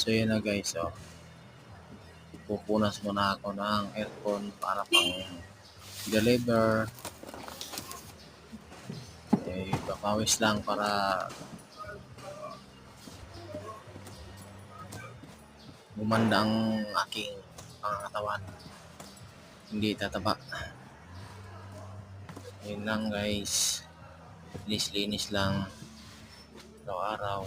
So yun na guys, so pupunas muna ako ng aircon para pang deliver. Papawis lang para gumanda ang aking pangatawan, hindi tataba. Yun lang guys, linis lang araw-araw.